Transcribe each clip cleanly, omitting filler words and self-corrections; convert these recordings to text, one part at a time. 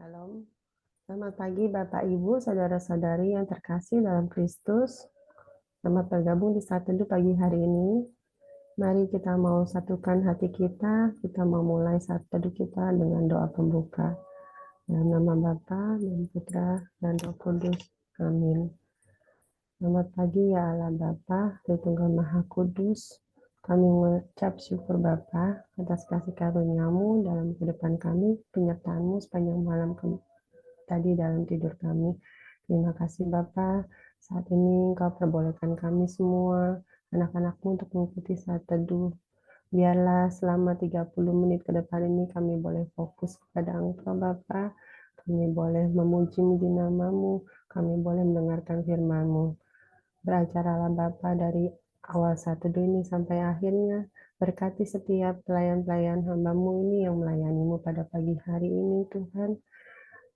Shalom. Selamat pagi Bapak Ibu, saudara-saudari yang terkasih dalam Kristus. Selamat bergabung di saat teduh pagi hari ini. Mari kita mau satukan hati kita mau mulai saat teduh kita dengan doa pembuka. Dalam nama Bapa dan Putra dan Roh Kudus. Amin. Selamat pagi ya Allah Bapa, Tritunggal Maha Kudus. Kami mengucap syukur Bapa atas kasih karunia-Mu dalam kehidupan kami, penyertaan-Mu sepanjang malam tadi dalam tidur kami. Terima kasih Bapa, saat ini Engkau perbolehkan kami semua, anak-anak-Mu untuk mengikuti saat teduh. Biarlah selama 30 menit ke depan ini kami boleh fokus kepada Engkau Bapa, kami boleh memuji-muji nama-Mu, kami boleh mendengarkan firman-Mu. Beracaralah Bapa dari awal saat teduh ini sampai akhirnya, berkati setiap pelayan-pelayan hamba-Mu ini yang melayani-Mu pada pagi hari ini Tuhan.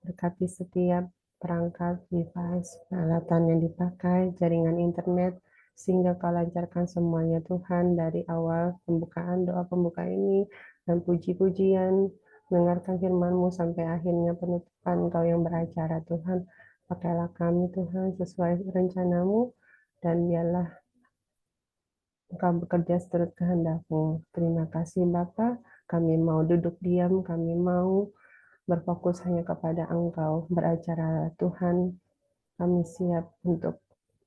Berkati setiap perangkat, device, peralatan yang dipakai, jaringan internet, sehingga Kau lancarkan semuanya Tuhan dari awal pembukaan doa pembuka ini dan puji-pujian, mendengarkan firman-Mu sampai akhirnya penutupan Kau yang beracara Tuhan. Pakailah kami Tuhan sesuai rencana-Mu dan biarlah Engkau bekerja seturut kehendak-Mu. Terima kasih Bapa, kami mau duduk diam, kami mau berfokus hanya kepada Engkau, beracara Tuhan, kami siap untuk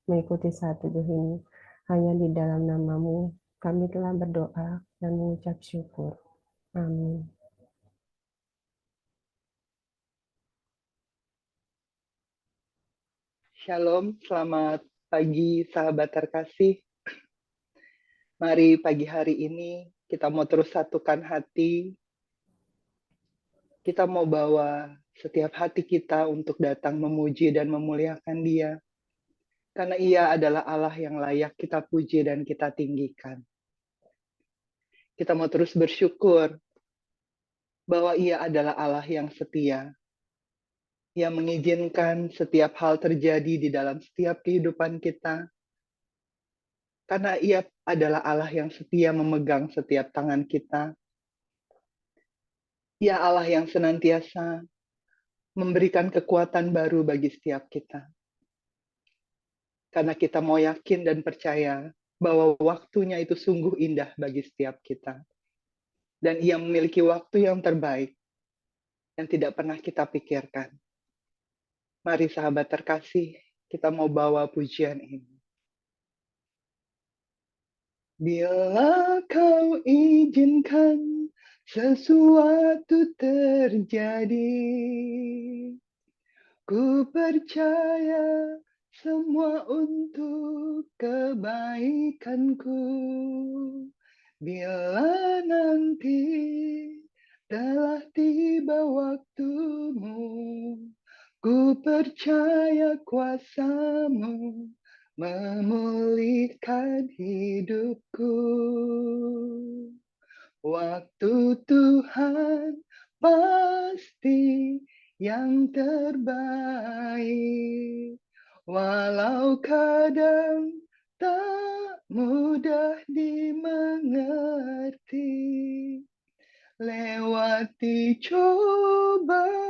mengikuti saat teduh ini. Hanya di dalam nama-Mu, kami telah berdoa dan mengucap syukur. Amin. Shalom, selamat pagi sahabat terkasih. Mari pagi hari ini kita mau terus satukan hati. Kita mau bawa setiap hati kita untuk datang memuji dan memuliakan Dia. Karena Ia adalah Allah yang layak kita puji dan kita tinggikan. Kita mau terus bersyukur bahwa Ia adalah Allah yang setia. Yang mengizinkan setiap hal terjadi di dalam setiap kehidupan kita. Karena Ia adalah Allah yang setia memegang setiap tangan kita. Ia Allah yang senantiasa memberikan kekuatan baru bagi setiap kita. Karena kita mau yakin dan percaya bahwa waktunya itu sungguh indah bagi setiap kita. Dan Ia memiliki waktu yang terbaik yang tidak pernah kita pikirkan. Mari sahabat terkasih, kita mau bawa pujian ini. Bila Kau izinkan sesuatu terjadi, ku percaya semua untuk kebaikanku. Bila nanti telah tiba waktumu, ku percaya kuasa-Mu memulihkan hidupku. Waktu Tuhan pasti yang terbaik, walau kadang tak mudah dimengerti. Lewati cobaan,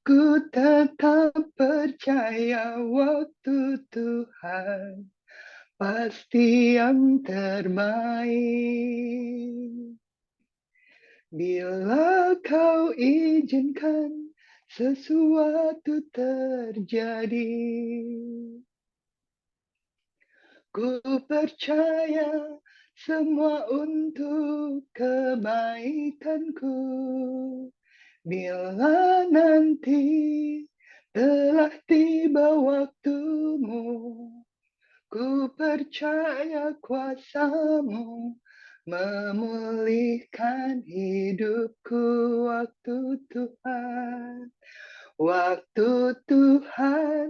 ku tetap percaya waktu Tuhan pasti yang terbaik. Bila Kau izinkan sesuatu terjadi, ku percaya semua untuk kebaikanku. Bila nanti telah tiba waktumu, ku percaya kuasa-Mu memulihkan hidupku. Waktu Tuhan, waktu Tuhan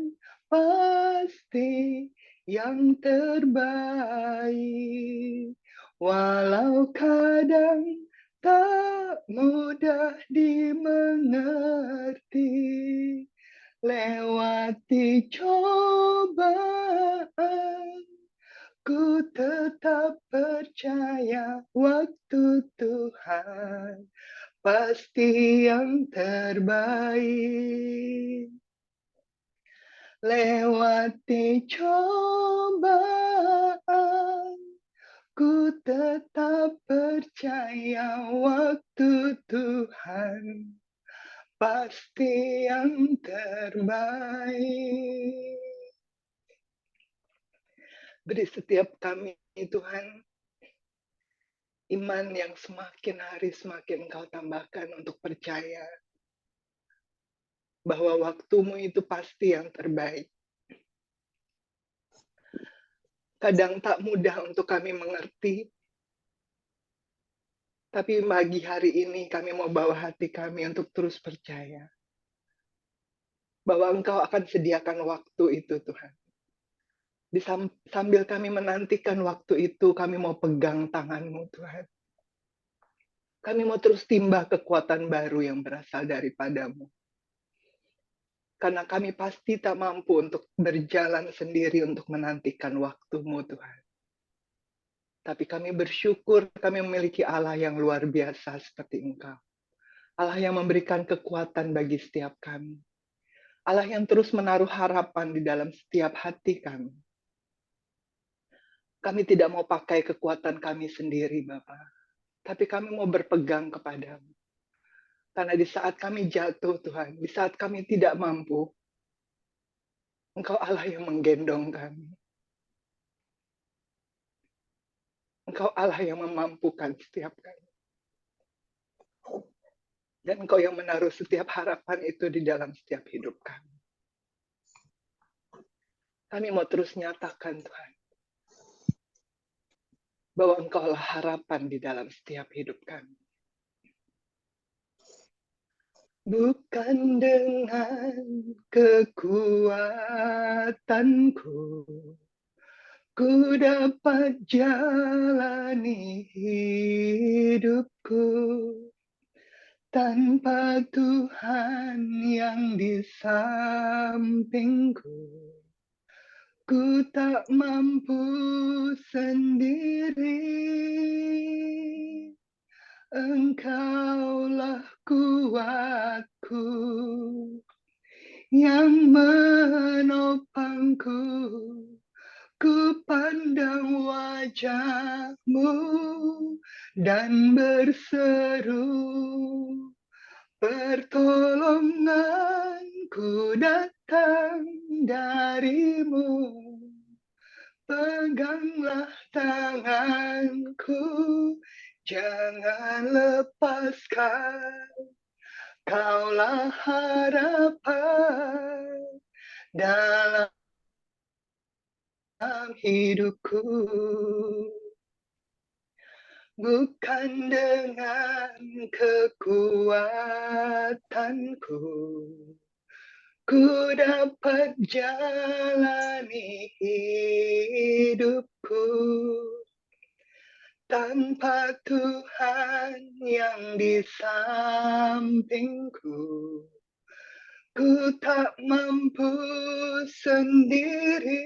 pasti yang terbaik, walau kadang tak mudah dimengerti. Lewati cobaan, ku tetap percaya waktu Tuhan pasti yang terbaik. Lewati cobaan, ku tetap percaya waktu Tuhan pasti yang terbaik. Beri setiap kami, Tuhan, iman yang semakin hari semakin Engkau tambahkan untuk percaya bahwa waktumu itu pasti yang terbaik. Kadang tak mudah untuk kami mengerti, tapi pagi hari ini kami mau bawa hati kami untuk terus percaya bahwa Engkau akan sediakan waktu itu, Tuhan. Sambil kami menantikan waktu itu, kami mau pegang tangan-Mu, Tuhan. Kami mau terus timbah kekuatan baru yang berasal daripada-Mu. Karena kami pasti tak mampu untuk berjalan sendiri untuk menantikan waktu-Mu, Tuhan. Tapi kami bersyukur kami memiliki Allah yang luar biasa seperti Engkau. Allah yang memberikan kekuatan bagi setiap kami. Allah yang terus menaruh harapan di dalam setiap hati kami. Kami tidak mau pakai kekuatan kami sendiri, Bapa. Tapi kami mau berpegang kepadamu. Karena di saat kami jatuh, Tuhan, di saat kami tidak mampu, Engkau Allah yang menggendong kami. Engkau Allah yang memampukan setiap kami. Dan Engkau yang menaruh setiap harapan itu di dalam setiap hidup kami. Kami mau terus nyatakan, Tuhan, bahwa Engkau lah harapan di dalam setiap hidup kami. Bukan dengan kekuatanku, ku dapat jalani hidupku. Tanpa Tuhan yang di sampingku, ku tak mampu sendiri. Engkaulah kuatku yang menopangku. Ku pandang wajah-Mu dan berseru, pertolonganku datang dari-Mu. Peganglah tanganku, jangan lepaskan. Kaulah harapan dalam hidupku. Bukan dengan kekuatanku, ku dapat jalani hidupku. Tanpa Tuhan yang di sampingku, ku tak mampu sendiri.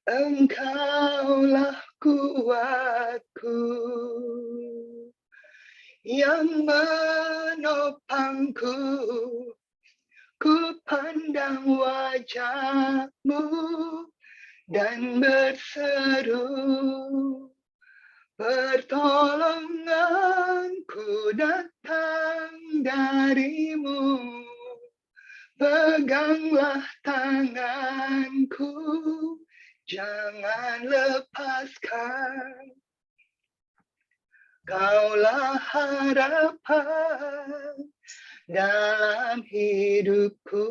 Engkaulah kuatku yang menopangku. Ku pandang wajah-Mu dan berseru, pertolonganku datang dari-Mu. Peganglah tanganku, jangan lepaskan. Kaulah harapan dalam hidupku.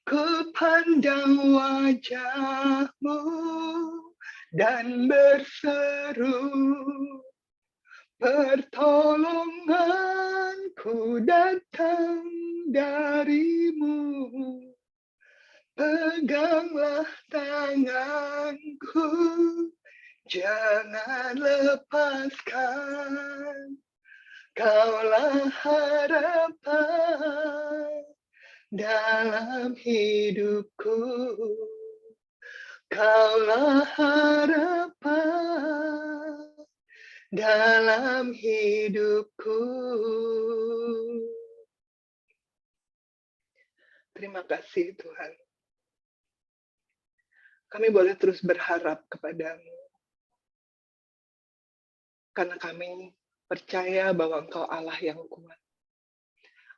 Ku pandang wajah-Mu dan berseru, pertolonganku datang dari-Mu. Peganglah tanganku, jangan lepaskan. Kaulah harapan dalam hidupku. Kaulah harapan dalam hidupku. Terima kasih Tuhan. Kami boleh terus berharap kepadamu. Karena kami percaya bahwa Engkau Allah yang kuat.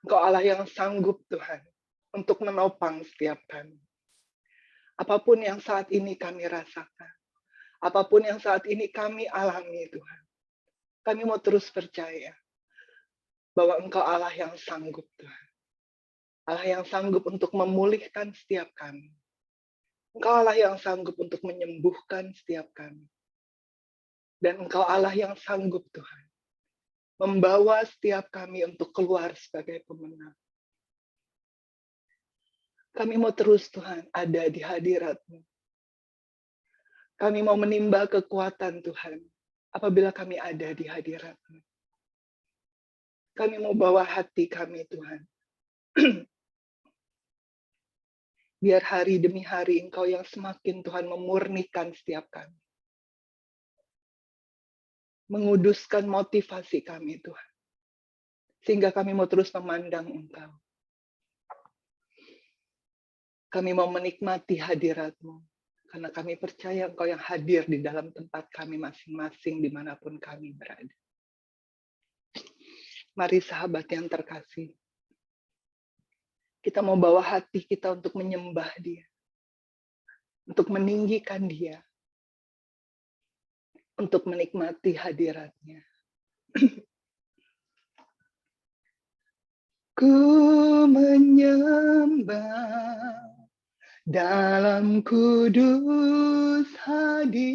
Engkau Allah yang sanggup Tuhan untuk menopang setiap kami. Apapun yang saat ini kami rasakan. Apapun yang saat ini kami alami Tuhan. Kami mau terus percaya bahwa Engkau Allah yang sanggup Tuhan. Allah yang sanggup untuk memulihkan setiap kami. Engkau Allah yang sanggup untuk menyembuhkan setiap kami. Dan Engkau Allah yang sanggup Tuhan membawa setiap kami untuk keluar sebagai pemenang. Kami mau terus Tuhan ada di hadirat-Mu. Kami mau menimba kekuatan Tuhan apabila kami ada di hadirat-Mu. Kami mau bawa hati kami Tuhan. Biar hari demi hari Engkau yang semakin Tuhan memurnikan setiap kami. Menguduskan motivasi kami Tuhan. Sehingga kami mau terus memandang Engkau. Kami mau menikmati hadirat-Mu. Karena kami percaya Engkau yang hadir di dalam tempat kami masing-masing dimanapun kami berada. Mari sahabat yang terkasih. Kita mau bawa hati kita untuk menyembah Dia. Untuk meninggikan Dia. Untuk menikmati hadirat-Nya. Ku menyembah dalam kudus hadirat-Mu.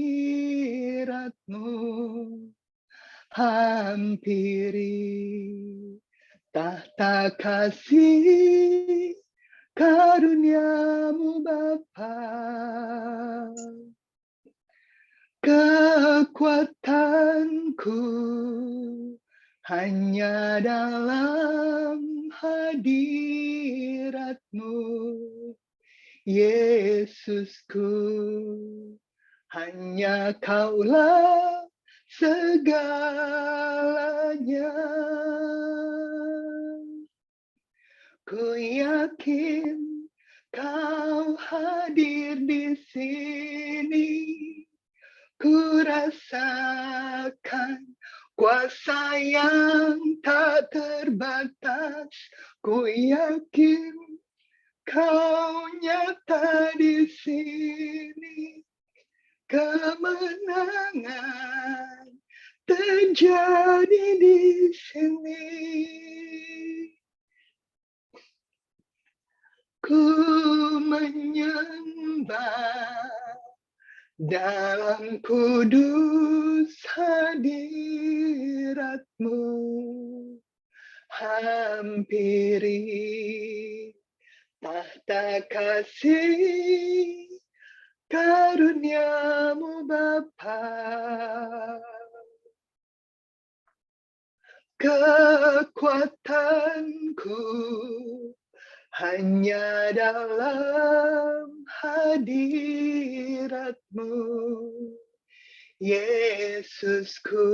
Hampiri tahta kasih karunia-Mu Bapa. Kekuatanku hanya dalam hadirat-Mu, Yesusku. Hanya Kaulah segalanya. Ku yakin Kau hadir di sini. Ku rasakan kuasa yang tak terbatas. Ku yakin Kau nyata di sini. Kemenangan terjadi di sini. Ku menyembah dalam kudus hadirat-Mu. Hampiri tahta kasih karunia-Mu Bapa. Kekuatanku hanya dalam hadirat-Mu, Yesusku.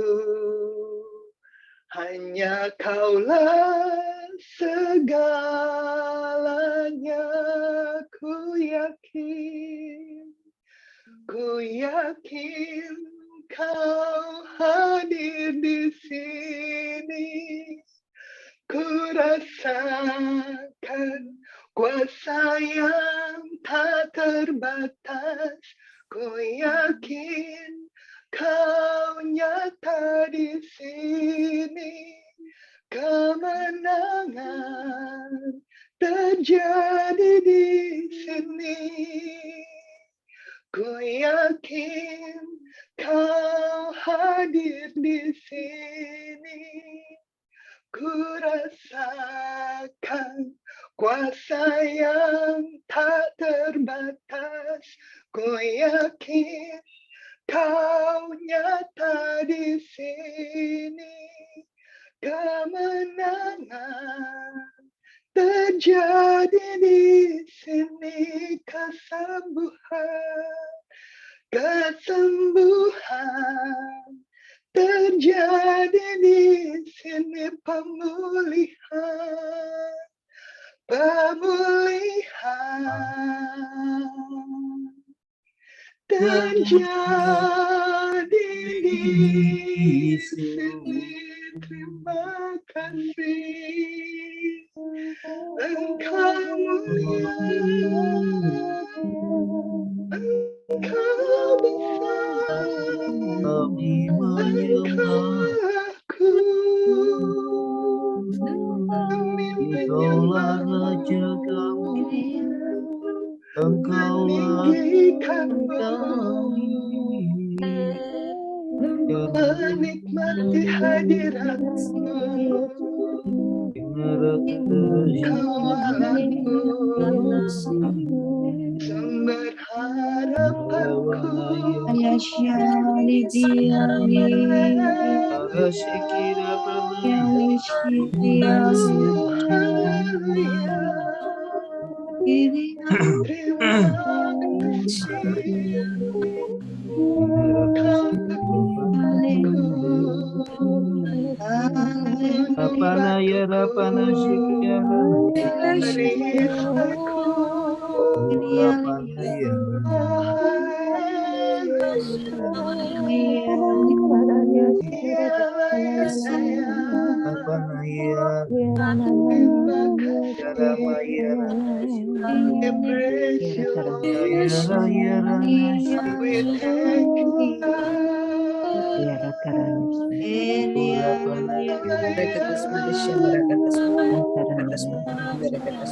Hanya Kaulah segalanya. Ku yakin Kau hadir di sini. Ku rasakan kuasa yang tak terbatas. Ku yakin Kau nyata di sini. Kemenangan terjadi di sini. Ku yakin Kau hadir di sini. Ku rasakan kuasa yang tak terbatas. Ku yakin Kau nyata di sini. Kemenangan terjadi di sini. Kesembuhan terjadi di sini pemulihan, pemulihan. Terjadi di sini, terima kasih. Engkau mulia, Engkau besar, Engkau aku, kami Engkaulah Raja kami, Engkaulah meninggikanmu, kami, menikmati hadiratmu. Engkau aku, sumber harapanku. Haleluya. Terima kasih. Kau Tuhanku. Rapana ya rapana shikiara, Perisaiku. rapana ya rapana ya ramaya We praise you, ya Lord. ya We thank you, Lord. rapana Barakatas Malaysia, Barakatas Barakatas Barakatas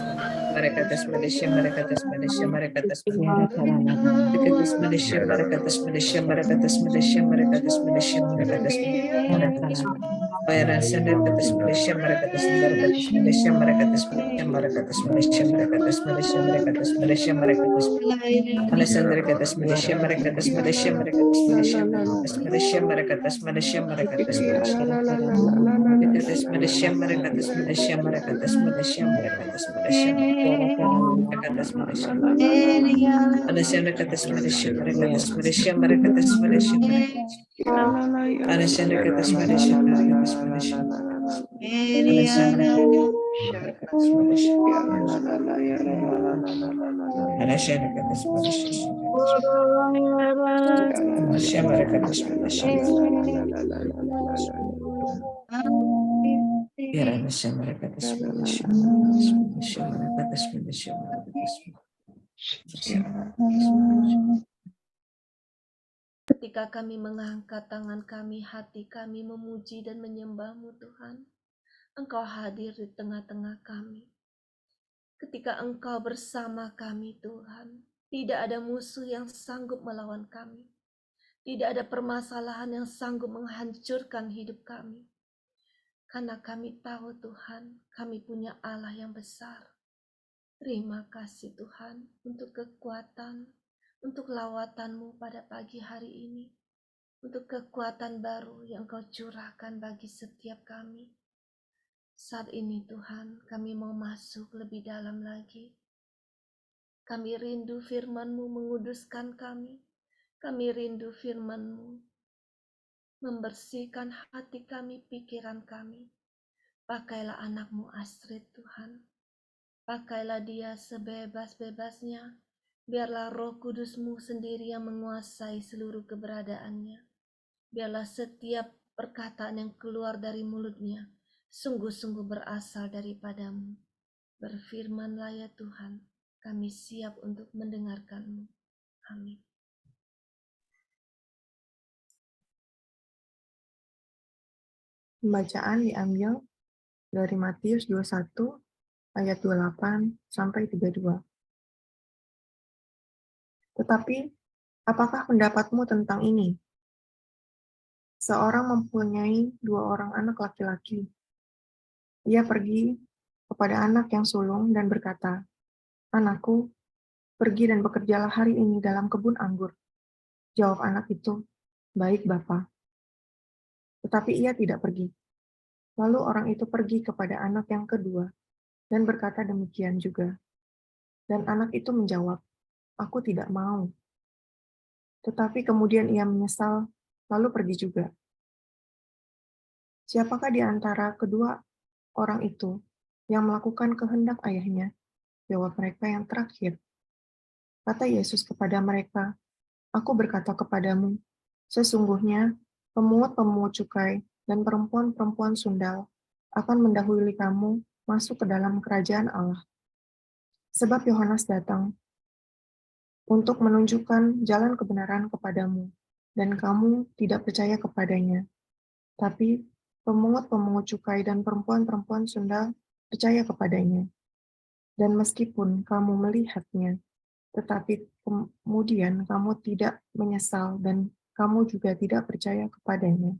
Barakatas Malaysia, Barakatas Malaysia, Barakatas Barakatas Malaysia, Barakatas Malaysia, Barakatas Malaysia, Barakatas Malaysia, Barakatas Barakatas Bayarasan Barakatas Malaysia, Barakatas Barakatas Malaysia, Barakatas Barakatas Malaysia, Barakatas Malaysia, Barakatas Malaysia, Barakatas Alasan Barakatas Malaysia, Barakatas Malaysia, Barakatas Malaysia, Barakatas Malaysia, Barakatas Malaysia, Barakatas Malaysia. Merekatas Malaysia, Merekatas Malaysia, Merekatas Malaysia, Merekatas Malaysia, Merekatas Malaysia, Malaysia, Merekatas Malaysia, Merekatas Malaysia, Merekatas Malaysia, Malaysia, Merekatas Malaysia, Merekatas Malaysia, Malaysia, Merekatas Malaysia, Malaysia, Merekatas Malaysia, Malaysia, Merekatas Malaysia. Biar Malaysia Merekatas Malaysia, Malaysia Merekatas Malaysia, Merekatas Malaysia. Ketika kami mengangkat tangan kami, hati kami memuji dan menyembah-Mu Tuhan. Engkau hadir di tengah-tengah kami. Ketika Engkau bersama kami Tuhan, tidak ada musuh yang sanggup melawan kami. Tidak ada permasalahan yang sanggup menghancurkan hidup kami. Karena kami tahu Tuhan, kami punya Allah yang besar. Terima kasih Tuhan untuk kekuatan, untuk lawatan-Mu pada pagi hari ini, untuk kekuatan baru yang Kau curahkan bagi setiap kami. Saat ini Tuhan, kami mau masuk lebih dalam lagi. Kami rindu firman-Mu menguduskan kami. Kami rindu firman-Mu membersihkan hati kami, pikiran kami. Pakailah anak-Mu Astrid Tuhan. Pakailah dia sebebas-bebasnya. Biarlah Roh Kudus-Mu sendiri yang menguasai seluruh keberadaannya. Biarlah setiap perkataan yang keluar dari mulutnya sungguh-sungguh berasal daripada-Mu. Berfirman-Lah ya Tuhan, kami siap untuk mendengarkan-Mu. Amin. Pembacaan diambil dari Matius 21 ayat 28 sampai 32. Tetapi, apakah pendapatmu tentang ini? Seorang mempunyai 2 orang anak laki-laki. Ia pergi kepada anak yang sulung dan berkata, "Anakku, pergi dan bekerjalah hari ini dalam kebun anggur." Jawab anak itu, "Baik, Bapa." Tetapi ia tidak pergi. Lalu orang itu pergi kepada anak yang kedua dan berkata demikian juga. Dan anak itu menjawab, "Aku tidak mau." Tetapi kemudian ia menyesal, lalu pergi juga. Siapakah di antara kedua orang itu yang melakukan kehendak ayahnya? Jawab mereka yang terakhir. Kata Yesus kepada mereka, Aku berkata kepadamu, sesungguhnya pemungut-pemungut cukai dan perempuan-perempuan sundal akan mendahului kamu masuk ke dalam kerajaan Allah. Sebab Yohanes datang untuk menunjukkan jalan kebenaran kepadamu, dan kamu tidak percaya kepadanya. Tapi pemungut-pemungut cukai dan perempuan-perempuan sundal percaya kepadanya. Dan meskipun kamu melihatnya, tetapi kemudian kamu tidak menyesal dan kamu juga tidak percaya kepadanya.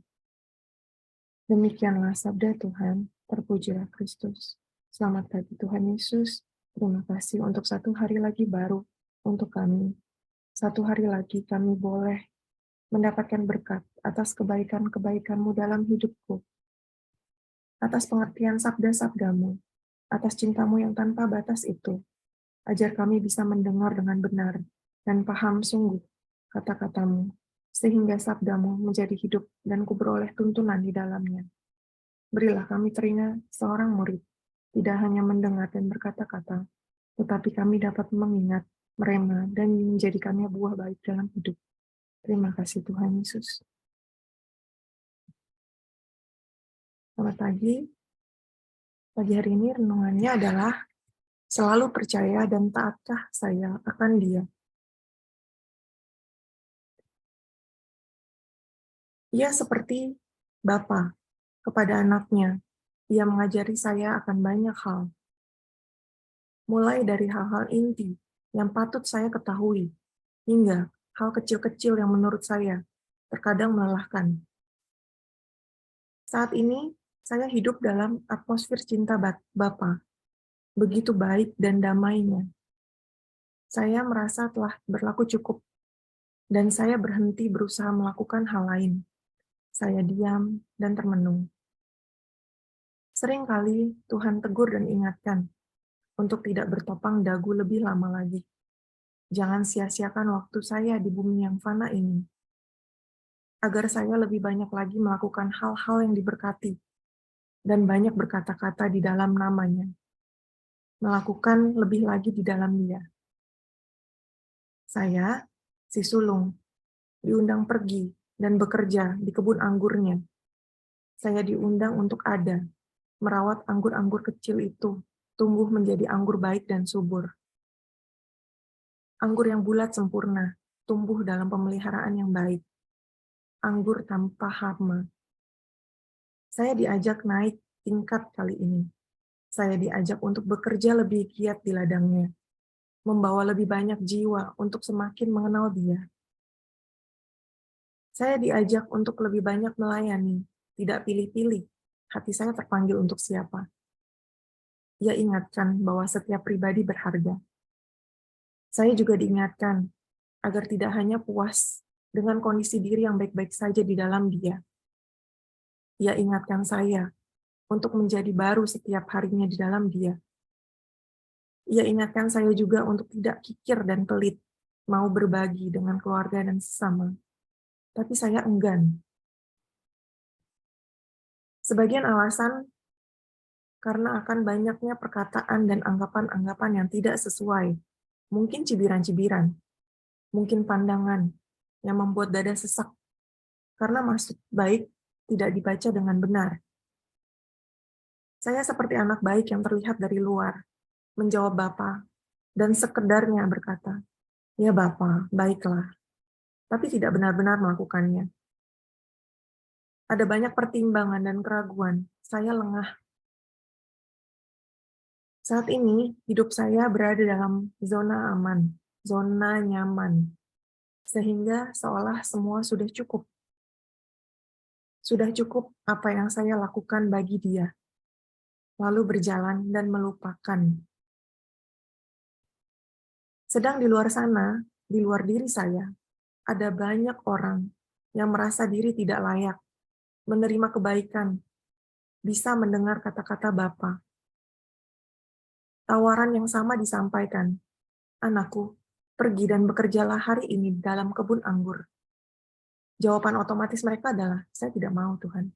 Demikianlah sabda Tuhan, terpujilah Kristus. Selamat pagi Tuhan Yesus, terima kasih untuk satu hari lagi baru untuk kami. Satu hari lagi kami boleh mendapatkan berkat atas kebaikan-kebaikan-Mu dalam hidupku, atas pengertian sabda-sabda-Mu, atas cinta-Mu yang tanpa batas itu, ajar kami bisa mendengar dengan benar dan paham sungguh kata-kata-Mu, sehingga sabda-Mu menjadi hidup dan kuberoleh tuntunan di dalamnya. Berilah kami telinga seorang murid, tidak hanya mendengar dan berkata-kata, tetapi kami dapat mengingat, merema, dan menjadikannya buah baik dalam hidup. Terima kasih Tuhan Yesus. Selamat pagi. Pagi hari ini renungannya adalah selalu percaya dan taatkah saya akan Dia. Ia seperti Bapa kepada anaknya. Ia mengajari saya akan banyak hal. Mulai dari hal-hal inti yang patut saya ketahui, hingga hal kecil-kecil yang menurut saya terkadang melelahkan. Saat ini, saya hidup dalam atmosfer cinta Bapa, begitu baik dan damainya. Saya merasa telah berlaku cukup, dan saya berhenti berusaha melakukan hal lain. Saya diam dan termenung. Seringkali Tuhan tegur dan ingatkan untuk tidak bertopang dagu lebih lama lagi. Jangan sia-siakan waktu saya di bumi yang fana ini, agar saya lebih banyak lagi melakukan hal-hal yang diberkati, dan banyak berkata-kata di dalam namanya. Melakukan lebih lagi di dalam Dia. Saya, si sulung, diundang pergi dan bekerja di kebun anggurnya. Saya diundang untuk ada, merawat anggur-anggur kecil itu, tumbuh menjadi anggur baik dan subur. Anggur yang bulat sempurna, tumbuh dalam pemeliharaan yang baik. Anggur tanpa hama. Saya diajak naik tingkat kali ini. Saya diajak untuk bekerja lebih giat di ladangnya, membawa lebih banyak jiwa untuk semakin mengenal Dia. Saya diajak untuk lebih banyak melayani, tidak pilih-pilih. Hati saya terpanggil untuk siapa. Ia ingatkan bahwa setiap pribadi berharga. Saya juga diingatkan agar tidak hanya puas dengan kondisi diri yang baik-baik saja di dalam Dia. Ia ingatkan saya untuk menjadi baru setiap harinya di dalam Dia. Ia ingatkan saya juga untuk tidak kikir dan pelit, mau berbagi dengan keluarga dan sesama. Tapi saya enggan. Sebagian alasan karena akan banyaknya perkataan dan anggapan-anggapan yang tidak sesuai. Mungkin cibiran-cibiran, mungkin pandangan yang membuat dada sesak, karena maksud baik tidak dibaca dengan benar. Saya seperti anak baik yang terlihat dari luar, menjawab Bapa, dan sekedarnya berkata, "Ya Bapa, baiklah," tapi tidak benar-benar melakukannya. Ada banyak pertimbangan dan keraguan, saya lengah. Saat ini, hidup saya berada dalam zona aman, zona nyaman, sehingga seolah semua sudah cukup. Sudah cukup apa yang saya lakukan bagi Dia, lalu berjalan dan melupakan. Sedang di luar sana, di luar diri saya, ada banyak orang yang merasa diri tidak layak, menerima kebaikan, bisa mendengar kata-kata Bapa. Tawaran yang sama disampaikan, "Anakku, pergi dan bekerjalah hari ini dalam kebun anggur." Jawaban otomatis mereka adalah, "Saya tidak mau, Tuhan."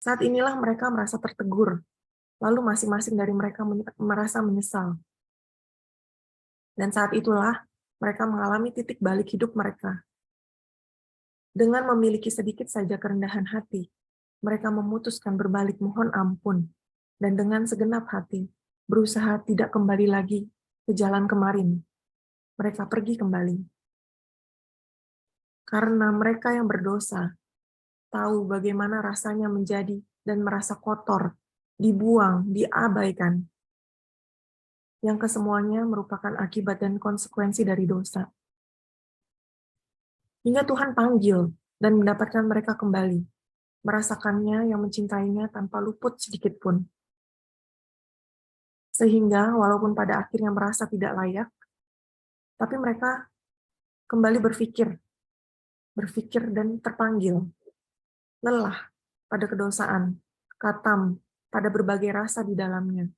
Saat inilah mereka merasa tertegur, lalu masing-masing dari mereka merasa menyesal. Dan saat itulah mereka mengalami titik balik hidup mereka. Dengan memiliki sedikit saja kerendahan hati, mereka memutuskan berbalik mohon ampun, dan dengan segenap hati, berusaha tidak kembali lagi ke jalan kemarin. Mereka pergi kembali. Karena mereka yang berdosa, tahu bagaimana rasanya menjadi dan merasa kotor, dibuang, diabaikan, yang kesemuanya merupakan akibat dan konsekuensi dari dosa. Hingga Tuhan panggil dan mendapatkan mereka kembali, merasakannya yang mencintainya tanpa luput sedikit pun. Sehingga walaupun pada akhirnya merasa tidak layak, tapi mereka kembali berpikir dan terpanggil, lelah pada kedosaan, katam pada berbagai rasa di dalamnya,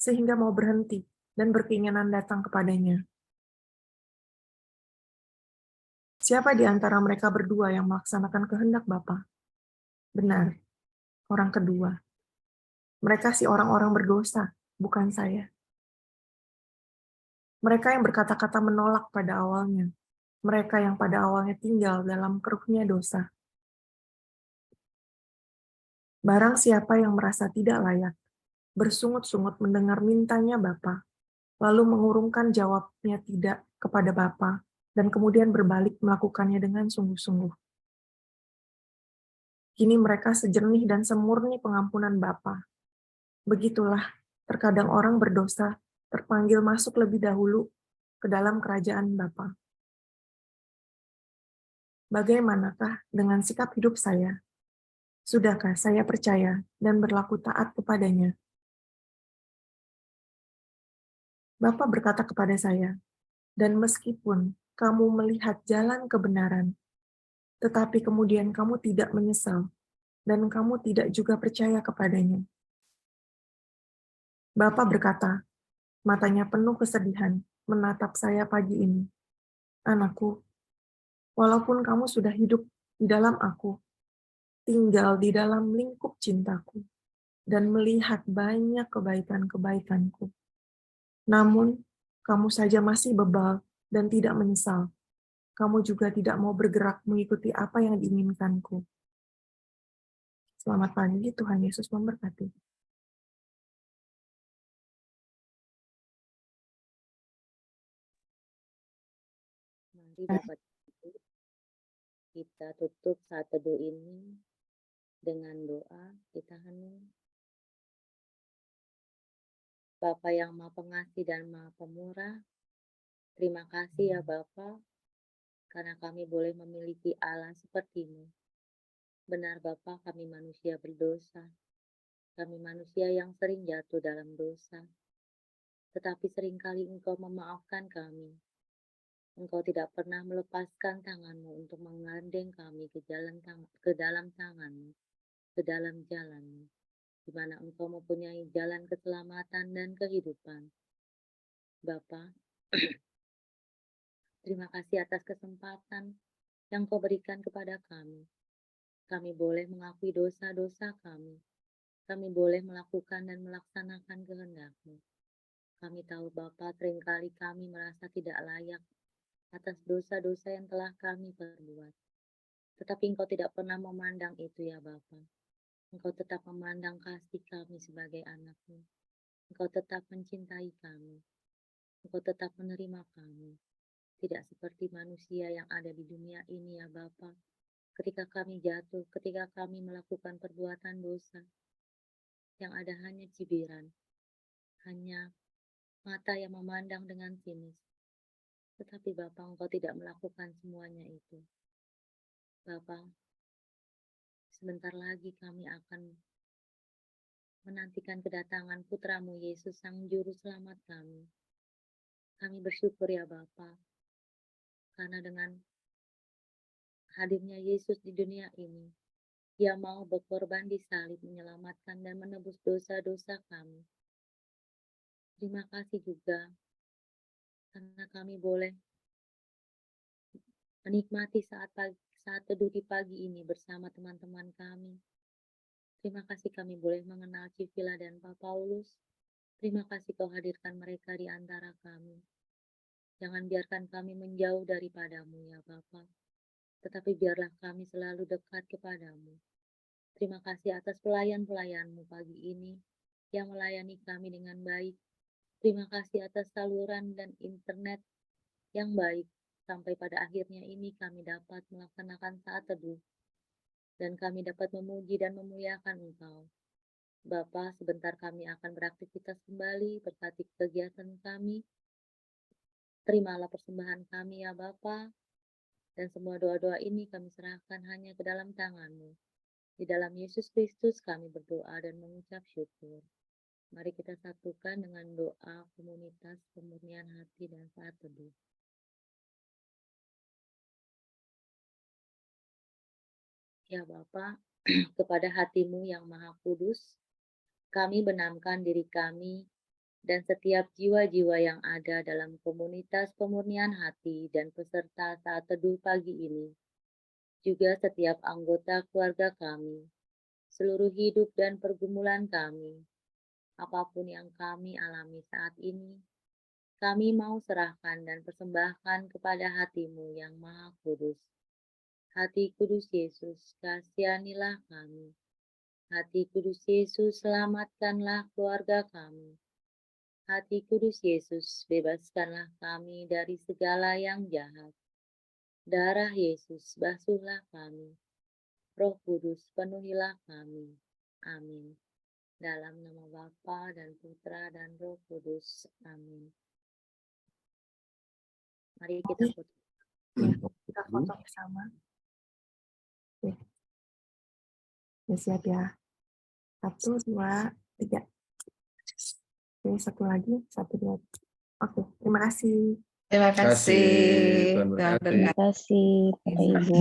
sehingga mau berhenti dan berkeinginan datang kepadanya. Siapa di antara mereka berdua yang melaksanakan kehendak Bapa? Benar, orang kedua. Mereka si orang-orang berdosa, bukan saya. Mereka yang berkata-kata menolak pada awalnya. Mereka yang pada awalnya tinggal dalam keruhnya dosa. Barang siapa yang merasa tidak layak, bersungut-sungut mendengar mintanya Bapa, lalu mengurungkan jawabnya tidak kepada Bapa, dan kemudian berbalik melakukannya dengan sungguh-sungguh. Kini mereka sejernih dan semurni pengampunan Bapa. Begitulah, terkadang orang berdosa terpanggil masuk lebih dahulu ke dalam kerajaan Bapa. Bagaimanakah dengan sikap hidup saya? Sudahkah saya percaya dan berlaku taat kepadanya? Bapa berkata kepada saya, dan meskipun kamu melihat jalan kebenaran, tetapi kemudian kamu tidak menyesal, dan kamu tidak juga percaya kepadanya. Bapa berkata, matanya penuh kesedihan, menatap saya pagi ini. Anakku, walaupun kamu sudah hidup di dalam aku, tinggal di dalam lingkup cintaku, dan melihat banyak kebaikan-kebaikanku, namun kamu saja masih bebal dan tidak menyesal. Kamu juga tidak mau bergerak mengikuti apa yang diinginkanku. Selamat pagi, Tuhan Yesus memberkati. Mari Bapak Ibu, kita tutup saat teduh ini dengan doa, kita hening. Bapa yang Maha Pengasih dan Maha Pemurah, terima kasih ya Bapa, karena kami boleh memiliki Allah seperti-Mu. Benar Bapa, kami manusia berdosa. Kami manusia yang sering jatuh dalam dosa. Tetapi seringkali Engkau memaafkan kami. Engkau tidak pernah melepaskan tangan-Mu untuk menggandeng kami ke dalam tangan-Mu, ke dalam jalan-Mu, di mana Engkau mempunyai jalan keselamatan dan kehidupan. Bapa, terima kasih atas kesempatan yang Kau berikan kepada kami. Kami boleh mengakui dosa-dosa kami. Kami boleh melakukan dan melaksanakan kehendak-Mu. Kami tahu Bapa, seringkali kami merasa tidak layak atas dosa-dosa yang telah kami perbuat. Tetapi Engkau tidak pernah memandang itu ya Bapa. Engkau tetap memandang kasih kami sebagai anak-Mu. Engkau tetap mencintai kami. Engkau tetap menerima kami. Tidak seperti manusia yang ada di dunia ini ya Bapa. Ketika kami jatuh, ketika kami melakukan perbuatan dosa, yang ada hanya cibiran, hanya mata yang memandang dengan sinis. Tetapi Bapa, Engkau tidak melakukan semuanya itu. Bapa, sebentar lagi kami akan menantikan kedatangan Putra-Mu Yesus, Sang Juru Selamat kami. Kami bersyukur ya Bapa, karena dengan hadirnya Yesus di dunia ini, Dia mau berkorban di salib, menyelamatkan dan menebus dosa-dosa kami. Terima kasih juga, karena kami boleh menikmati saat teduh di pagi ini bersama teman-teman kami. Terima kasih kami boleh mengenal Civila dan Pak Paulus. Terima kasih Kau hadirkan mereka di antara kami. Jangan biarkan kami menjauh daripadamu ya Bapa, tetapi biarlah kami selalu dekat kepadamu. Terima kasih atas pelayan-pelayanmu pagi ini yang melayani kami dengan baik. Terima kasih atas saluran dan internet yang baik. Sampai pada akhirnya ini kami dapat melaksanakan saat teduh. Dan kami dapat memuji dan memuliakan Engkau. Bapa, sebentar kami akan beraktivitas kembali, berkati kegiatan kami. Terimalah persembahan kami ya Bapa, dan semua doa-doa ini kami serahkan hanya ke dalam tangan-Mu. Di dalam Yesus Kristus kami berdoa dan mengucap syukur. Mari kita satukan dengan doa komunitas pemurnian hati dan saat teduh. Ya Bapa, kepada hati-Mu yang Maha Kudus, kami benamkan diri kami dan setiap jiwa-jiwa yang ada dalam komunitas pemurnian hati dan peserta saat teduh pagi ini, juga setiap anggota keluarga kami, seluruh hidup dan pergumulan kami, apapun yang kami alami saat ini, kami mau serahkan dan persembahkan kepada hati-Mu yang Maha Kudus. Hati Kudus Yesus, kasihanilah kami. Hati Kudus Yesus, selamatkanlah keluarga kami. Hati Kudus Yesus, bebaskanlah kami dari segala yang jahat. Darah Yesus, basuhlah kami. Roh Kudus, penuhilah kami. Amin. Dalam nama Bapa dan Putra dan Roh Kudus. Amin. Mari kita foto. Ya, kita foto bersama. Oke. Ya, siap ya. 1, 2, 3. Oke, satu lagi. 1, 2. Oke, terima kasih. Terima kasih. Terima kasih. Tuhan Terima berkati. kasih Bapak Ibu.